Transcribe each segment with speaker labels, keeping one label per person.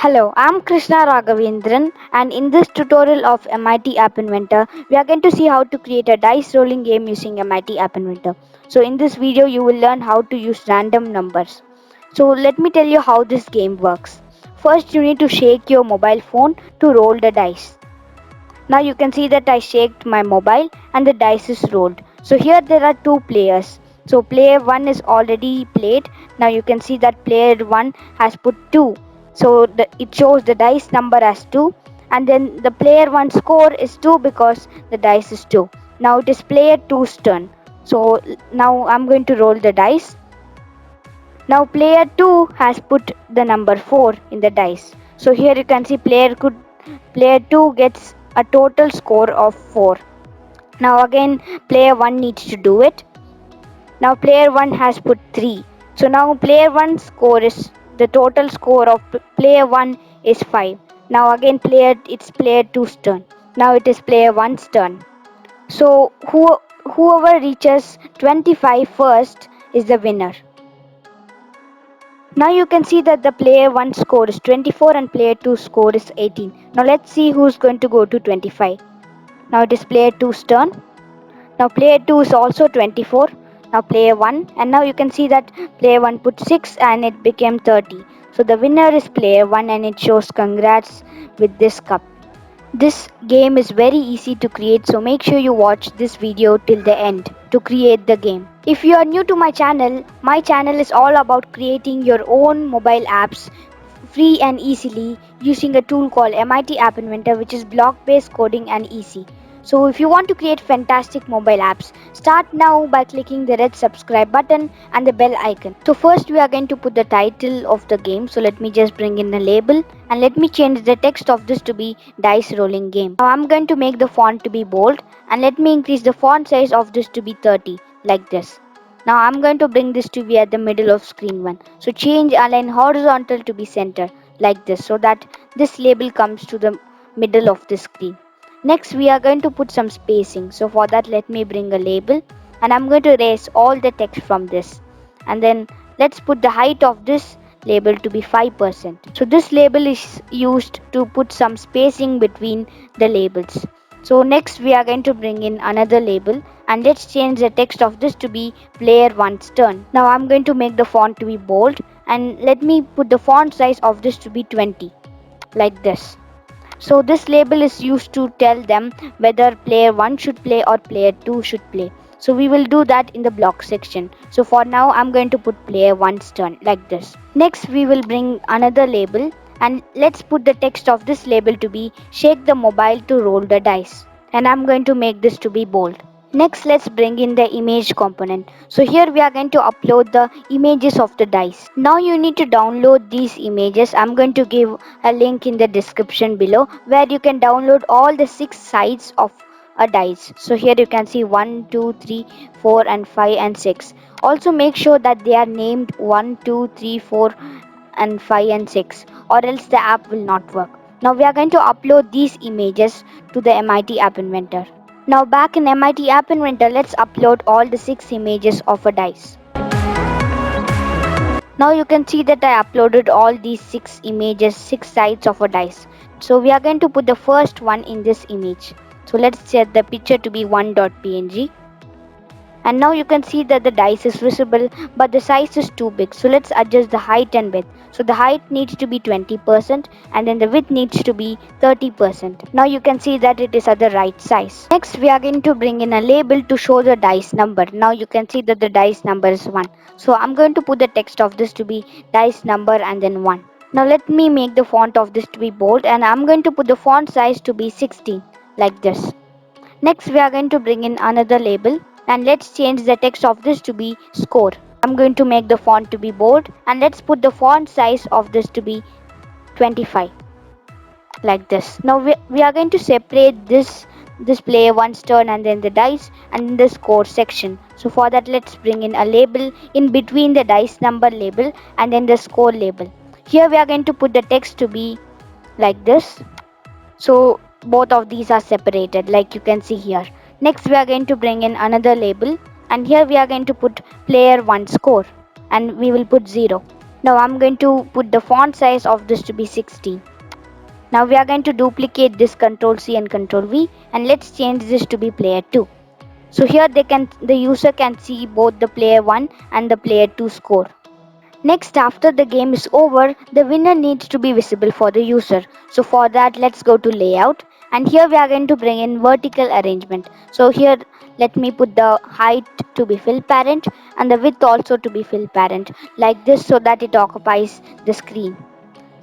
Speaker 1: Hello, I'm Krishna Raghavendran, and in this tutorial of MIT App Inventor, we are going to see how to create a dice rolling game using MIT App Inventor. So in this video, you will learn how to use random numbers. So let me tell you how this game works. First, you need to shake your mobile phone to roll the dice. Now you can see that I shaked my mobile and the dice is rolled. So here there are two players. So player 1 is already played. Now you can see that player 1 has put 2. So it shows the dice number as 2, and then the player 1 score is 2 because the dice is 2. Now it is player 2's turn. So now I'm going to roll the dice. Now player 2 has put the number 4 in the dice. So here you can see player 2 gets a total score of 4. Now again player 1 needs to do it. Now player 1 has put 3. So now player 1's score is the total score of player 1 is 5. Now again it's player 2's turn. Now it is player 1's turn. So whoever reaches 25 first is the winner. Now you can see that the player 1 score is 24 and player 2 score is 18. Now let's see who's going to go to 25. Now it is player 2's turn. Now player 2 is also 24. Now player 1, and now you can see that player 1 put 6 and it became 30. So the winner is player 1 and it shows congrats with this cup. This game is very easy to create, so make sure you watch this video till the end to create the game. If you are new to my channel is all about creating your own mobile apps free and easily using a tool called MIT App Inventor, which is block-based coding and easy. So if you want to create fantastic mobile apps, start now by clicking the red subscribe button and the bell icon. So first we are going to put the title of the game. So let me just bring in the label and let me change the text of this to be dice rolling game. Now I'm going to make the font to be bold and let me increase the font size of this to be 30 like this. Now I'm going to bring this to be at the middle of screen 1. So change align horizontal to be center like this so that this label comes to the middle of the screen. Next we are going to put some spacing. So for that let me bring a label and I'm going to erase all the text from this. And then let's put the height of this label to be 5%. So this label is used to put some spacing between the labels. So next we are going to bring in another label and let's change the text of this to be player 1's turn. Now I'm going to make the font to be bold and let me put the font size of this to be 20 like this. So this label is used to tell them whether player 1 should play or player 2 should play. So we will do that in the block section. So for now I'm going to put player 1's turn like this. Next we will bring another label and let's put the text of this label to be shake the mobile to roll the dice. And I'm going to make this to be bold. Next, let's bring in the image component. So here we are going to upload the images of the dice. Now you need to download these images. I'm going to give a link in the description below where you can download all the 6 sides of a dice. So here you can see 1, 2, 3, 4 and 5 and 6. Also make sure that they are named 1, 2, 3, 4 and 5 and 6 or else the app will not work. Now we are going to upload these images to the MIT App Inventor. Now back in MIT App Inventor, let's upload all the 6 images of a dice. Now you can see that I uploaded all these 6 images, 6 sides of a dice. So we are going to put the first one in this image. So let's set the picture to be 1.png. And now you can see that the dice is visible but the size is too big, so let's adjust the height and width. So the height needs to be 20% and then the width needs to be 30%. Now you can see that it is at the right size. Next we are going to bring in a label to show the dice number. Now you can see that the dice number is 1. So I'm going to put the text of this to be dice number and then 1. Now let me make the font of this to be bold and I'm going to put the font size to be 16 like this. Next we are going to bring in another label and let's change the text of this to be score. I'm going to make the font to be bold and let's put the font size of this to be 25 like this. Now we are going to separate this player 1's turn and then the dice and the score section. So for that let's bring in a label in between the dice number label and then the score label. Here we are going to put the text to be like this. So both of these are separated like you can see here. Next we are going to bring in another label and here we are going to put player 1 score and we will put 0. Now I'm going to put the font size of this to be 16. Now we are going to duplicate this Ctrl C and Ctrl V, and let's change this to be player 2. So here the user can see both the player 1 and the player 2 score. Next, after the game is over, the winner needs to be visible for the user. So for that, let's go to layout, and here we are going to bring in vertical arrangement. So here let me put the height to be fill parent and the width also to be fill parent, like this, so that it occupies the screen.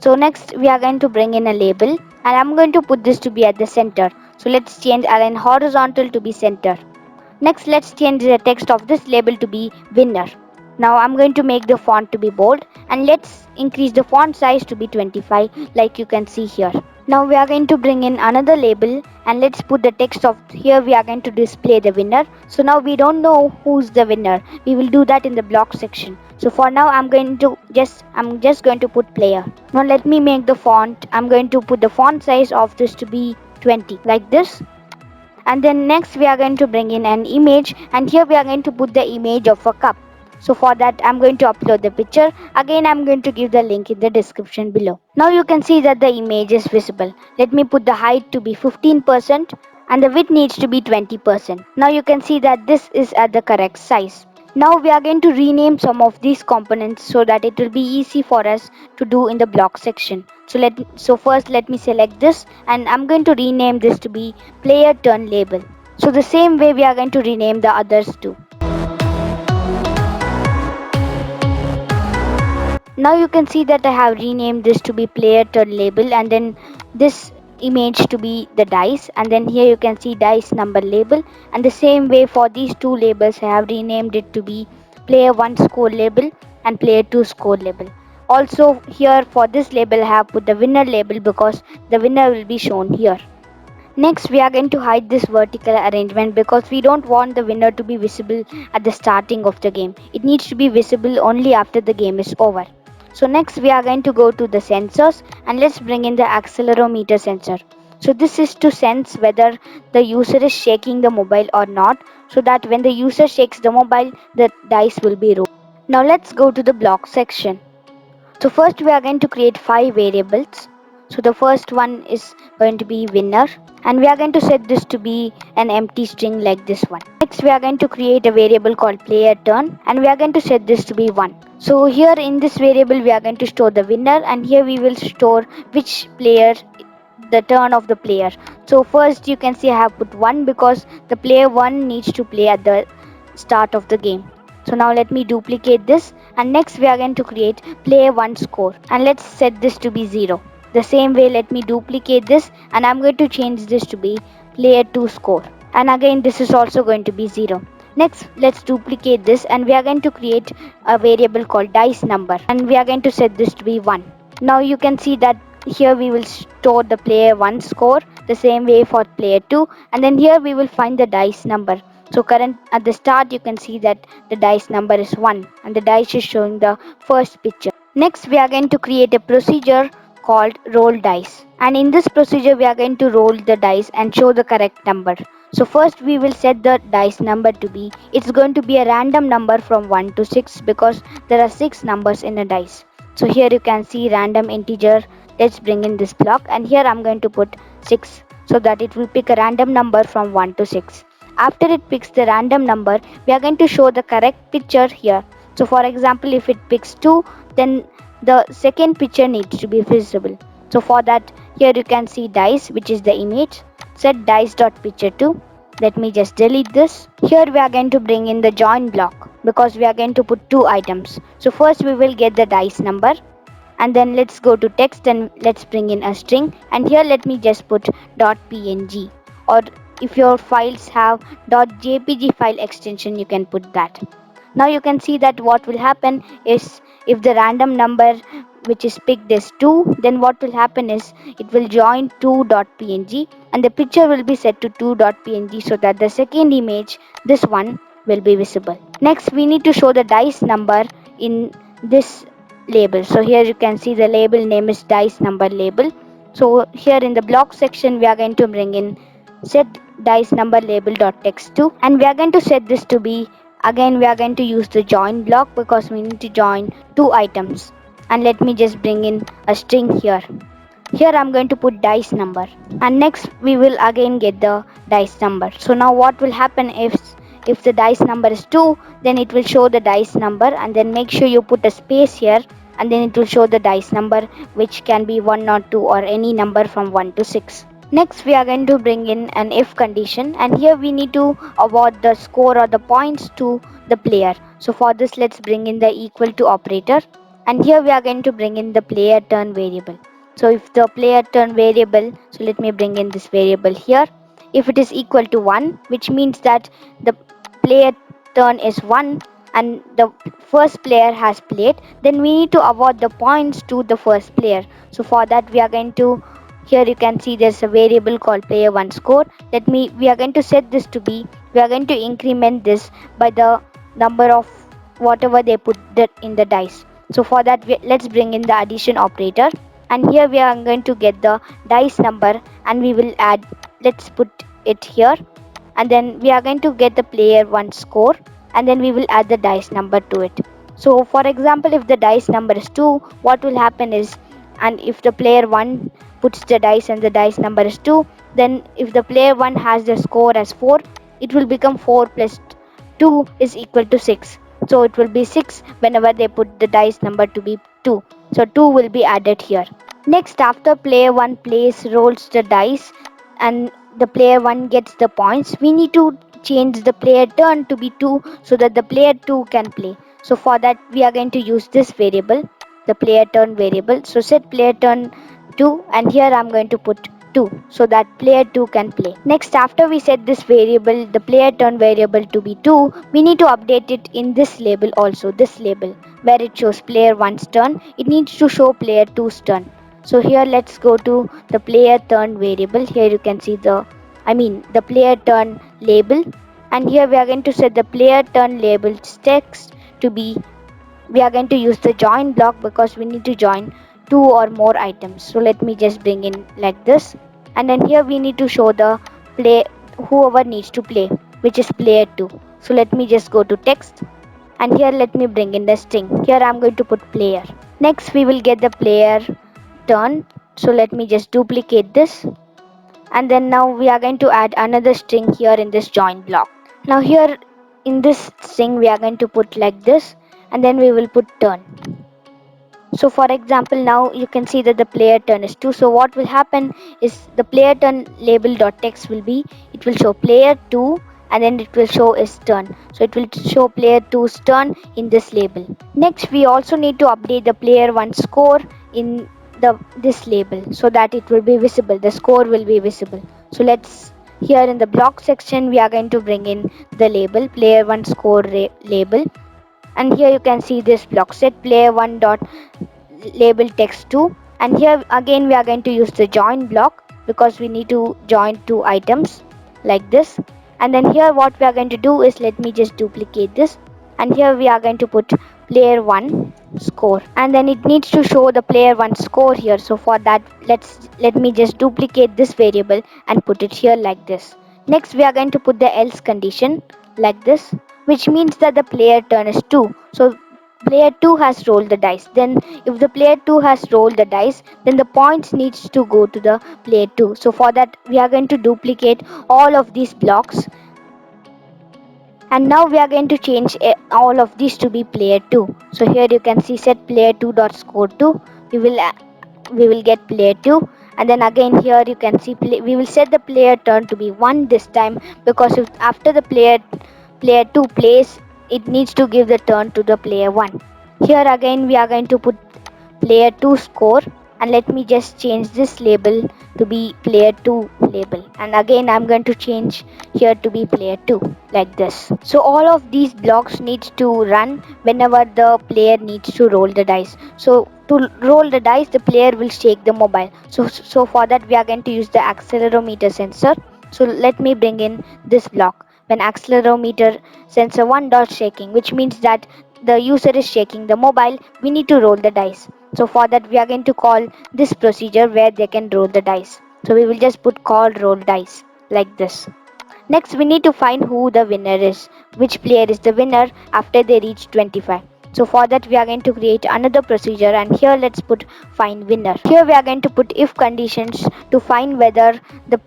Speaker 1: So next we are going to bring in a label, and I'm going to put this to be at the center. So let's change align horizontal to be center. Next, let's change the text of this label to be winner. Now I'm going to make the font to be bold, and let's increase the font size to be 25, like you can see here. Now we are going to bring in another label, and let's put the text of here. We are going to display the winner. So now we don't know who's the winner. We will do that in the block section. So for now I'm just going to put player. Now let me make the font. I'm going to put the font size of this to be 20, like this. And then next we are going to bring in an image, and here we are going to put the image of a cup. So for that I'm going to upload the picture. Again, I'm going to give the link in the description below. Now you can see that the image is visible. Let me put the height to be 15% and the width needs to be 20%. Now you can see that this is at the correct size. Now we are going to rename some of these components so that it will be easy for us to do in the block section. So first let me select this, and I'm going to rename this to be player turn label. So the same way we are going to rename the others too. Now you can see that I have renamed this to be player turn label, and then this image to be the dice, and then here you can see dice number label, and the same way for these two labels I have renamed it to be player 1 score label and player 2 score label. Also here for this label I have put the winner label because the winner will be shown here. Next, we are going to hide this vertical arrangement because we don't want the winner to be visible at the starting of the game. It needs to be visible only after the game is over. So next, we are going to go to the sensors, and let's bring in the accelerometer sensor. So this is to sense whether the user is shaking the mobile or not, so that when the user shakes the mobile, the dice will be rolled. Now let's go to the block section. So first we are going to create 5 variables. So the first one is going to be winner, and we are going to set this to be an empty string like this one. Next we are going to create a variable called player turn, and we are going to set this to be 1. So here in this variable we are going to store the winner, and here we will store which player, the turn of the player. So first you can see I have put 1 because the player 1 needs to play at the start of the game. So now let me duplicate this, and next we are going to create player 1 score, and let's set this to be 0. The same way let me duplicate this, and I'm going to change this to be player 2 score, and again this is also going to be 0. Next let's duplicate this, and we are going to create a variable called dice number, and we are going to set this to be 1. Now you can see that here we will store the player 1 score, the same way for player 2, and then here we will find the dice number. So current at the start you can see that the dice number is 1 and the dice is showing the first picture. Next we are going to create a procedure called roll dice, and in this procedure we are going to roll the dice and show the correct number. So first we will set the dice number to be, it's going to be a random number from 1 to 6 because there are 6 numbers in a dice. So here you can see random integer. Let's bring in this block, and here I'm going to put 6 so that it will pick a random number from 1 to 6. After it picks the random number, we are going to show the correct picture here. So for example, if it picks 2, then the second picture needs to be visible. So for that, here you can see dice, which is the image. Set dice.picture2. Let me just delete this. Here we are going to bring in the join block because we are going to put 2 items. So first we will get the dice number, and then let's go to text and let's bring in a string, and here let me just put .png, or if your files have .jpg file extension you can put that. Now you can see that what will happen is if the random number which is picked is 2, then what will happen is it will join 2.png and the picture will be set to 2.png so that the second image, this one, will be visible. Next we need to show the dice number in this label. So here you can see the label name is dice number label. So here in the block section we are going to bring in set dice number label dot text 2, and we are going to set this to be, again we are going to use the join block because we need to join 2 items. and let me just bring in a string here. Here I'm going to put dice number, and next we will again get the dice number. So now what will happen if the dice number is 2, then it will show the dice number, and then make sure you put a space here, and then it will show the dice number, which can be 1 or 2 or any number from 1 to 6. Next we are going to bring in an if condition, and here we need to award the score or the points to the player. So for this, let's bring in the equal to operator, and here we are going to bring in the player turn variable. So if the player turn variable, so let me bring in this variable here. If it is equal to 1, which means that the player turn is 1 and the first player has played, then we need to award the points to the first player. So for that, we are going to, here you can see there's a variable called player 1 score. We are going to set this to be, we are going to increment this by the number of whatever they put that in the dice. So for that, let's bring in the addition operator, and here we are going to get the dice number, and we will add, let's put it here, and then we are going to get the player 1 score, and then we will add the dice number to it. So for example, if the dice number is 2, what will happen is, and if the player 1 puts the dice and the dice number is 2, then if the player 1 has the score as 4, it will become 4 plus 2 is equal to 6. So it will be 6 whenever they put the dice number to be 2. So 2 will be added here. Next, after player 1 rolls the dice and the player 1 gets the points, we need to change the player turn to be 2 so that the player 2 can play. So for that, we are going to use this variable, the player turn variable. So set player turn 2, and here I'm going to put 2 so that player 2 can play. Next, after we set this variable, the player turn variable to be 2, we need to update it in this label also, this label where it shows player 1's turn, it needs to show player 2's turn. So here let's go to the player turn variable. Here you can see the player turn label, and here we are going to set the player turn label's text to be, we are going to use the join block because we need to join 2 or more items. So let me just bring in like this, and then here we need to show the play, whoever needs to play, which is player 2. So let me just go to text, and here let me bring in the string. Here I'm going to put player. Next we will get the player turn. So let me just duplicate this, and then now we are going to add another string here in this join block. Now here in this string we are going to put like this, and then we will put turn. So for example, now you can see that the player turn is 2. So what will happen is the player turn label dot text will be, it will show player 2, and then it will show his turn. So it will show player 2's turn in this label. Next, we also need to update the player 1 score in this label so that it will be visible. The score will be visible. So let's, here in the block section, we are going to bring in the label player 1 score label, and here you can see this block set player 1 dot label text 2, and here again we are going to use the join block because we need to join 2 items like this. And then here what we are going to do is, let me just duplicate this, and here we are going to put player 1 score, and then it needs to show the player 1 score here. So for that, let me just duplicate this variable and put it here like this. Next we are going to put the else condition like this, which means that the player turn is 2. So player 2 has rolled the dice. Then if the player 2 has rolled the dice, then the points needs to go to the player 2. So for that, we are going to duplicate all of these blocks, and now we are going to change all of these to be player 2. So here you can see set player 2 dot score 2. We will get player 2, and then again here you can see we will set the player turn to be 1 this time, because if after the player 2 plays, it needs to give the turn to the player 1. Here again we are going to put player 2 score, and let me just change this label to be player 2 label, and again I'm going to change here to be player 2 like this. So all of these blocks needs to run whenever the player needs to roll the dice. So to roll the dice, the player will shake the mobile. So for that, we are going to use the accelerometer sensor. So let me bring in this block. When accelerometer sensor 1 dot shaking, which means that the user is shaking the mobile, we need to roll the dice. So for that, we are going to call this procedure where they can roll the dice. So we will just put call roll dice like this. Next, we need to find who the winner is, which player is the winner after they reach 25. So for that we are going to create another procedure, and here let's put find winner. Here we are going to put if conditions to find whether the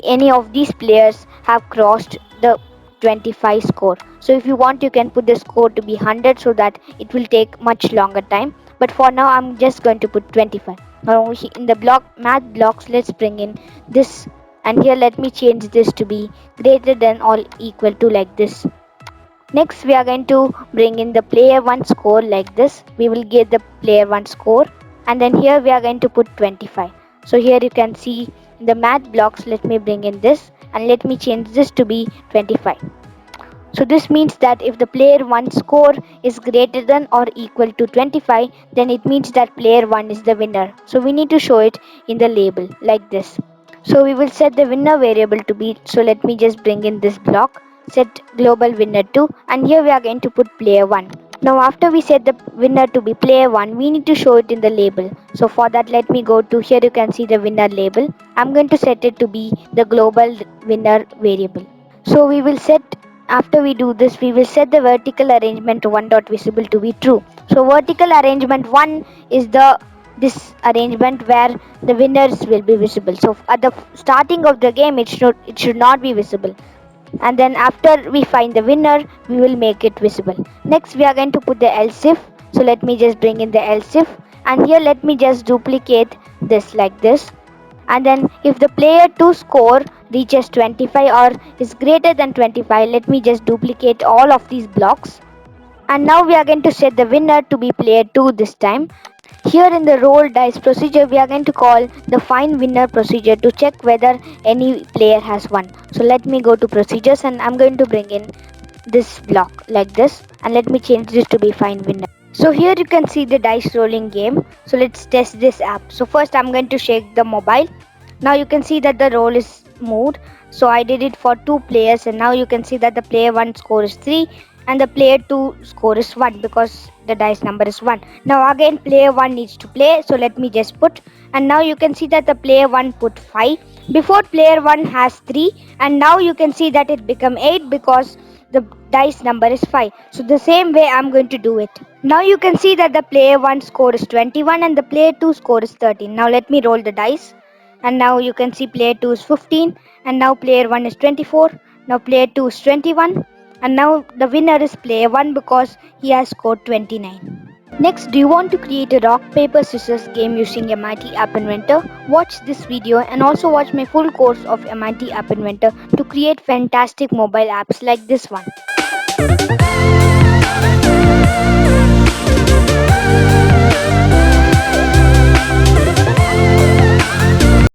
Speaker 1: any of these players have crossed the 25 score. So if you want, you can put the score to be 100 so that it will take much longer time, but for now I'm just going to put 25. Now in the block math blocks, let's bring in this, and here let me change this to be greater than or equal to, like this. Next we are going to bring in the player 1 score like this. We will get the player 1 score, and then here we are going to put 25. So here you can see the math blocks, let me bring in this and let me change this to be 25. So this means that if the player 1 score is greater than or equal to 25, then it means that player 1 is the winner. So we need to show it in the label like this. So we will set the winner variable to be, so let me just bring in this block, set global winner 2, and here we are going to put player 1. Now after we set the winner to be player 1, we need to show it in the label. So for that let me go to here, you can see the winner label. I'm going to set it to be the global winner variable. So we will set, after we do this, we will set the vertical arrangement 1.visible to be true. So vertical arrangement 1 is the this arrangement where the winners will be visible. So at the starting of the game it should not be visible, and then after we find the winner we will make it visible. Next we are going to put the else if. So let me just bring in the else if, and here let me just duplicate this like this, and then if the player 2 score reaches 25 or is greater than 25, let me just duplicate all of these blocks, and now we are going to set the winner to be player 2 this time. Here in the roll dice procedure, we are going to call the find winner procedure to check whether any player has won. So let me go to procedures, and I'm going to bring in this block like this, and let me change this to be find winner. So here you can see the dice rolling game. So let's test this app. So first I'm going to shake the mobile. Now you can see that the roll is moved. So I did it for 2 players, and now you can see that the player 1 score is 3 and the player 2 score is 1 because the dice number is 1. Now again player 1 needs to play, so let me just put, and now you can see that the player 1 put 5. Before player 1 has 3, and now you can see that it become 8 because the dice number is 5. So the same way I'm going to do it. Now you can see that the player 1 score is 21 and the player 2 score is 13. Now let me roll the dice, and now you can see player 2 is 15, and now player 1 is 24. Now player 2 is 21, and now the winner is player 1 because he has scored 29. Next, do you want to create a rock paper scissors game using MIT App Inventor? Watch this video and also watch my full course of MIT App Inventor to create fantastic mobile apps like this one.